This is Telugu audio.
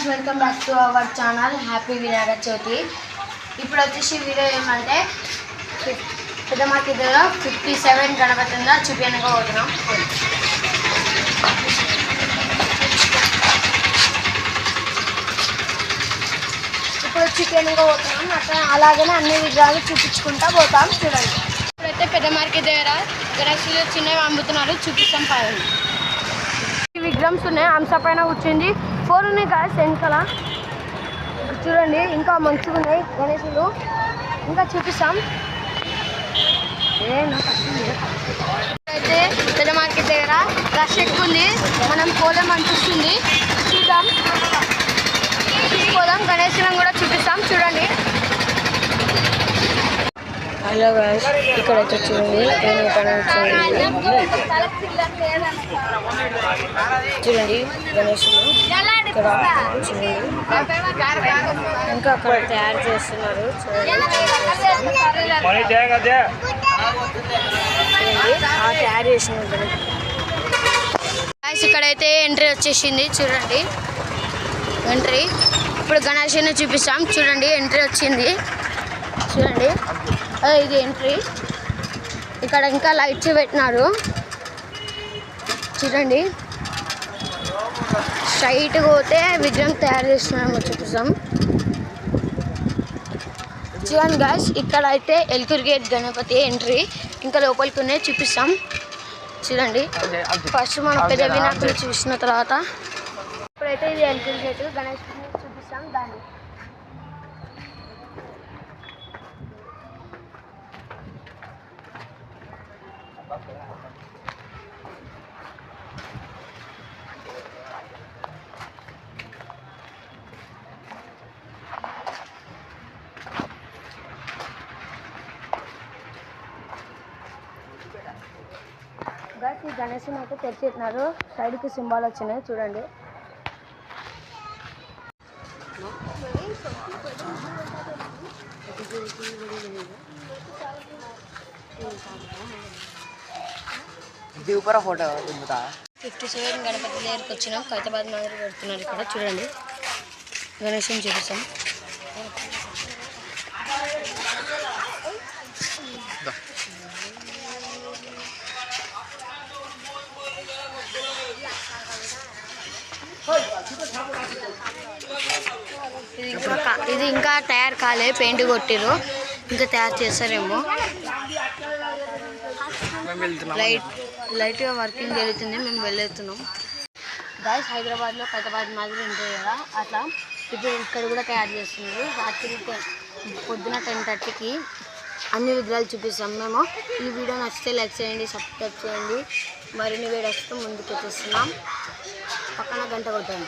Welcome back to our channel happy Vinayaka Chavithi. ఇప్పుడు వచ్చేసి వీడియో ఏమంటే పెద్ద మార్కెట్లో 57 గణపతి ఉందా చూపించగా పోతున్నాం. ఇప్పుడు చూపించగా పోతున్నాం. అట్లా అలాగనే అన్ని విగ్రహాలు చూపించుకుంటా పోతాం. చూడండి, ఇప్పుడైతే పెద్ద మార్కెట్ దగ్గర గణేశులు చిన్నవి అమ్ముతున్నారు, చూపిస్తాం. పైన విగ్రహంస్ ఉన్నాయి, హంస పైన కూర్చుంది. 4 ఉన్నాయి గాయస్ వెనకాల. చూడండి, ఇంకా మంచిగా ఉన్నాయి గణేశులు. ఇంకా చూపిస్తాం. అయితే పెద్ద మార్కెట్ దగ్గర రష్ ఎక్కువ ఉంది, మనం పోలేం అనిపిస్తుంది. చూద్దాం, పోదాం. గణేశులను కూడా చూపిస్తాం. చూడండి. హలో గాయస్, ఇక్కడైతే చూడండి చూడండి గణేశులు ఇక్కడ చూడండి. ఇంకా అక్కడ తయారు చేస్తున్నారు. చూడండి, తయారు చేసినారు. ఇక్కడైతే ఎంట్రీ వచ్చేసింది. చూడండి ఎంట్రీ. ఇప్పుడు గణేశుని చూపిస్తాం. చూడండి, ఎంట్రీ వచ్చింది. చూడండి, ఇది ఎంట్రీ. ఇక్కడ ఇంకా లైట్స్ పెట్టినారు. చూడండి, స్ట్రైట్గా పోతే విగ్రహం తయారు చేస్తున్నాము. చూపిస్తాం. చూడండి గాయ్స్, ఇక్కడ అయితే ఎల్కూర్ గేట్ గణపతి ఎంట్రీ. ఇంకా లోపలికి ఉన్నాయి, చూపిస్తాం. చూడండి, ఫస్ట్ మనం పెద్ద వినాయకులు చూసిన తర్వాత ఇప్పుడైతే ఇది ఎల్కూర్ గేట్ గణేశుని చూపిస్తాం. దాన్ని గాయ్స్, ఈ గణేశుని అయితే తెరిచేస్తున్నారు. సైడ్కి సింబాల్ వచ్చినాయి. చూడండి, ఫోటో 57 గణపతి దగ్గరికి వచ్చినాం. ఖైరతాబాద్ నగర్ పెడుతున్నారు. ఇక్కడ చూడండి, గణేశుని చూపిస్తాం. ఇది ఇంకా తయారు కాలే, పెయింట్ కొట్టిరు, ఇంకా తయారు చేస్తారేమో. లైట్గా వర్కింగ్ జరుగుతుంది, మేము వెళ్ళేస్తున్నాం. గాయ్స్, హైదరాబాద్లో ఖైరతాబాద్ మాదిరి ఉంటుంది కదా, అట్లా ఇప్పుడు ఇక్కడ కూడా తయారు చేస్తున్నారు. రాత్రి పొద్దున 10:30కి అన్ని విగ్రహాలు చూపిస్తాం మేము. ఈ వీడియో నచ్చితే లైక్ చేయండి, సబ్స్క్రైబ్ చేయండి. మరిన్ని వీడియోస్తో ముందుకు వచ్చేస్తున్నాం. పక్కన గంట కొట్టండి.